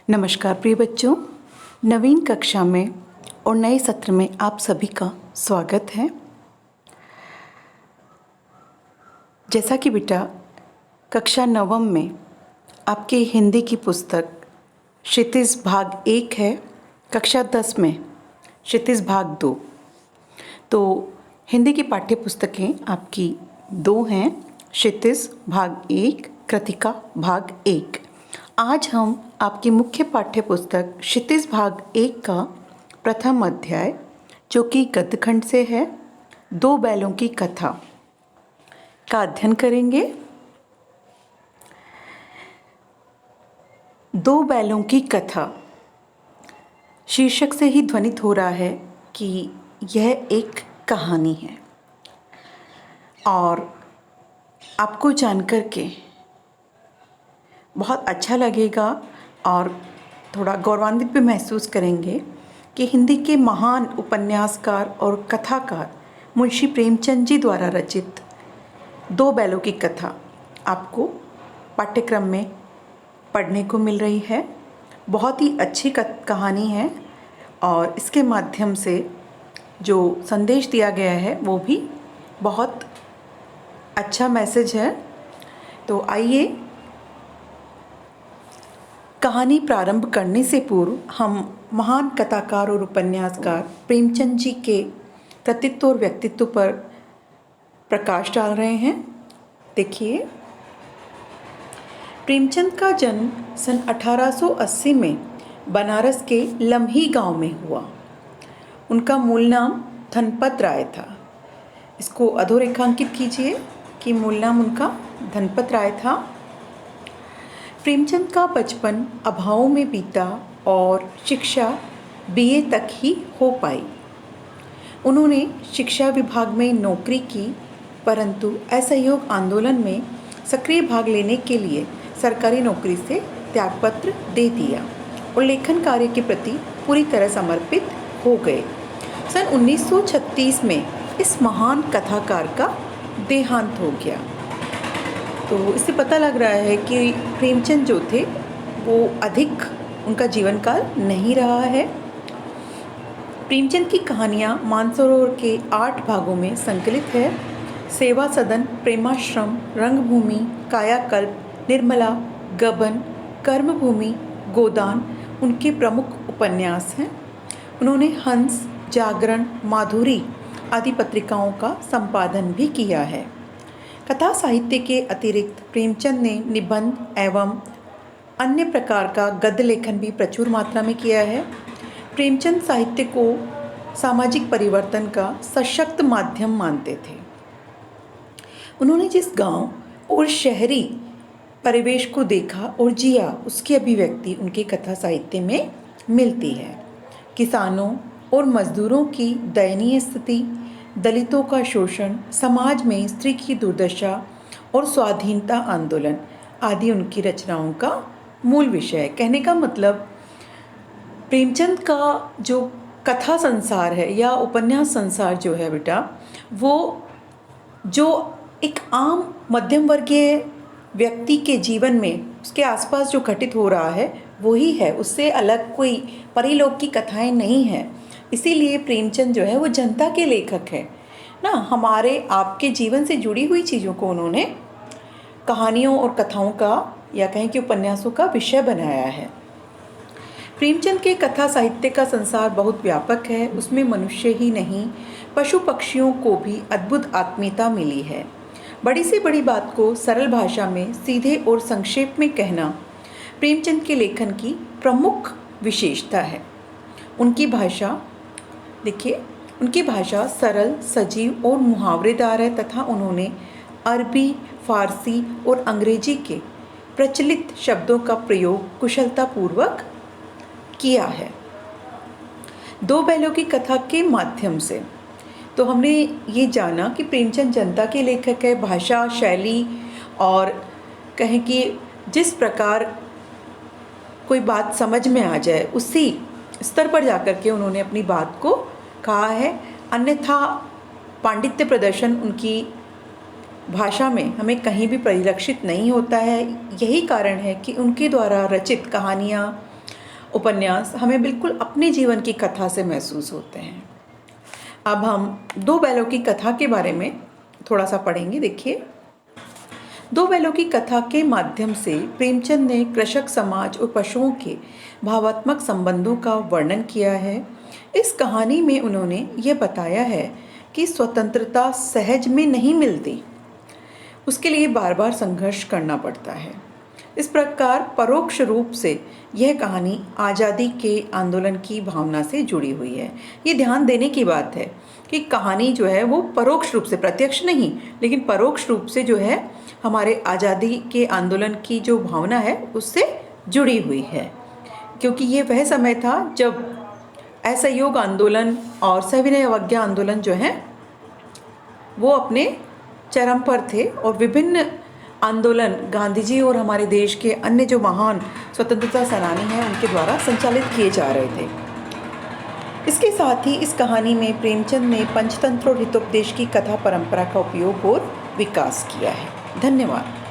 नमस्कार प्रिय बच्चों, नवीन कक्षा में और नए सत्र में आप सभी का स्वागत है। जैसा कि बेटा कक्षा नवम में आपकी हिंदी की पुस्तक क्षितिज भाग 1 है, कक्षा 10 में क्षितिज भाग 2। तो हिंदी की पाठ्य पुस्तकें आपकी 2 हैं, क्षितिज भाग 1, कृतिका भाग 1। आज हम आपकी मुख्य पाठ्य पुस्तक क्षितिज भाग 1 का प्रथम अध्याय, जो कि गद्यखंड से है, 2 बैलों की कथा का अध्ययन करेंगे। 2 बैलों की कथा शीर्षक से ही ध्वनित हो रहा है कि यह एक कहानी है और आपको जानकर के बहुत अच्छा लगेगा और थोड़ा गौरवान्वित भी महसूस करेंगे कि हिंदी के महान उपन्यासकार और कथाकार मुंशी प्रेमचंद जी द्वारा रचित 2 बैलों की कथा आपको पाठ्यक्रम में पढ़ने को मिल रही है। बहुत ही अच्छी कहानी है और इसके माध्यम से जो संदेश दिया गया है वो भी बहुत अच्छा मैसेज है। तो आइए कहानी प्रारंभ करने से पूर्व हम महान कथाकार और उपन्यासकार प्रेमचंद जी के कृतित्व और व्यक्तित्व पर प्रकाश डाल रहे हैं। देखिए, प्रेमचंद का जन्म सन 1880 में बनारस के लम्ही गांव में हुआ। उनका मूल नाम धनपत राय था। इसको अधोरेखांकित कीजिए कि मूल नाम उनका धनपत राय था। प्रेमचंद का बचपन अभावों में बीता और शिक्षा बीए तक ही हो पाई। उन्होंने शिक्षा विभाग में नौकरी की, परंतु असहयोग आंदोलन में सक्रिय भाग लेने के लिए सरकारी नौकरी से त्यागपत्र दे दिया और लेखन कार्य के प्रति पूरी तरह समर्पित हो गए। सन 1936 में इस महान कथाकार का देहांत हो गया। तो इससे पता लग रहा है कि प्रेमचंद जो थे वो अधिक उनका जीवन काल नहीं रहा है। प्रेमचंद की कहानियाँ मानसरोवर के 8 भागों में संकलित है। सेवा सदन, प्रेमाश्रम, रंगभूमि, कायाकल्प, निर्मला, गबन, कर्मभूमि, गोदान उनके प्रमुख उपन्यास हैं। उन्होंने हंस, जागरण, माधुरी आदि पत्रिकाओं का संपादन भी किया है। कथा साहित्य के अतिरिक्त प्रेमचंद ने निबंध एवं अन्य प्रकार का गद्य लेखन भी प्रचुर मात्रा में किया है। प्रेमचंद साहित्य को सामाजिक परिवर्तन का सशक्त माध्यम मानते थे। उन्होंने जिस गांव और शहरी परिवेश को देखा और जिया, उसकी अभिव्यक्ति उनके कथा साहित्य में मिलती है। किसानों और मजदूरों की दयनीय स्थिति, दलितों का शोषण, समाज में स्त्री की दुर्दशा और स्वाधीनता आंदोलन आदि उनकी रचनाओं का मूल विषय है। कहने का मतलब प्रेमचंद का जो कथा संसार है या उपन्यास संसार जो है बेटा, वो जो एक आम मध्यम वर्गीय व्यक्ति के जीवन में उसके आसपास जो घटित हो रहा है वही है, उससे अलग कोई परिलोक की कथाएं नहीं हैं। इसीलिए प्रेमचंद जो है वो जनता के लेखक है ना। हमारे आपके जीवन से जुड़ी हुई चीज़ों को उन्होंने कहानियों और कथाओं का या कहें कि उपन्यासों का विषय बनाया है। प्रेमचंद के कथा साहित्य का संसार बहुत व्यापक है। उसमें मनुष्य ही नहीं, पशु पक्षियों को भी अद्भुत आत्मीयता मिली है। बड़ी से बड़ी बात को सरल भाषा में सीधे और संक्षेप में कहना प्रेमचंद के लेखन की प्रमुख विशेषता है। उनकी भाषा देखिए, उनकी भाषा सरल, सजीव और मुहावरेदार है तथा उन्होंने अरबी, फारसी और अंग्रेजी के प्रचलित शब्दों का प्रयोग कुशलतापूर्वक किया है। 2 बैलों की कथा के माध्यम से तो हमने ये जाना कि प्रेमचंद जनता के लेखक है। भाषा, शैली और कहें कि जिस प्रकार कोई बात समझ में आ जाए उसी स्तर पर जाकर के उन्होंने अपनी बात को कहा है। अन्यथा पांडित्य प्रदर्शन उनकी भाषा में हमें कहीं भी परिलक्षित नहीं होता है। यही कारण है कि उनके द्वारा रचित कहानियाँ उपन्यास हमें बिल्कुल अपने जीवन की कथा से महसूस होते हैं। अब हम दो बैलों की कथा के बारे में थोड़ा सा पढ़ेंगे। देखिए, दो बैलों की कथा के माध्यम से प्रेमचंद ने कृषक समाज और पशुओं के भावात्मक संबंधों का वर्णन किया है। इस कहानी में उन्होंने ये बताया है कि स्वतंत्रता सहज में नहीं मिलती, उसके लिए बार बार संघर्ष करना पड़ता है। इस प्रकार परोक्ष रूप से यह कहानी आज़ादी के आंदोलन की भावना से जुड़ी हुई है। ये ध्यान देने की बात है कि कहानी जो है वो परोक्ष रूप से, प्रत्यक्ष नहीं लेकिन परोक्ष रूप से जो है हमारे आज़ादी के आंदोलन की जो भावना है उससे जुड़ी हुई है, क्योंकि ये वह समय था जब असहयोग आंदोलन और सविनय अवज्ञा आंदोलन जो है वो अपने चरम पर थे और विभिन्न आंदोलन गांधी जी और हमारे देश के अन्य जो महान स्वतंत्रता सेनानी हैं उनके द्वारा संचालित किए जा रहे थे। इसके साथ ही इस कहानी में प्रेमचंद ने पंचतंत्र और हितोपदेश की कथा परंपरा का उपयोग और विकास किया है। धन्यवाद।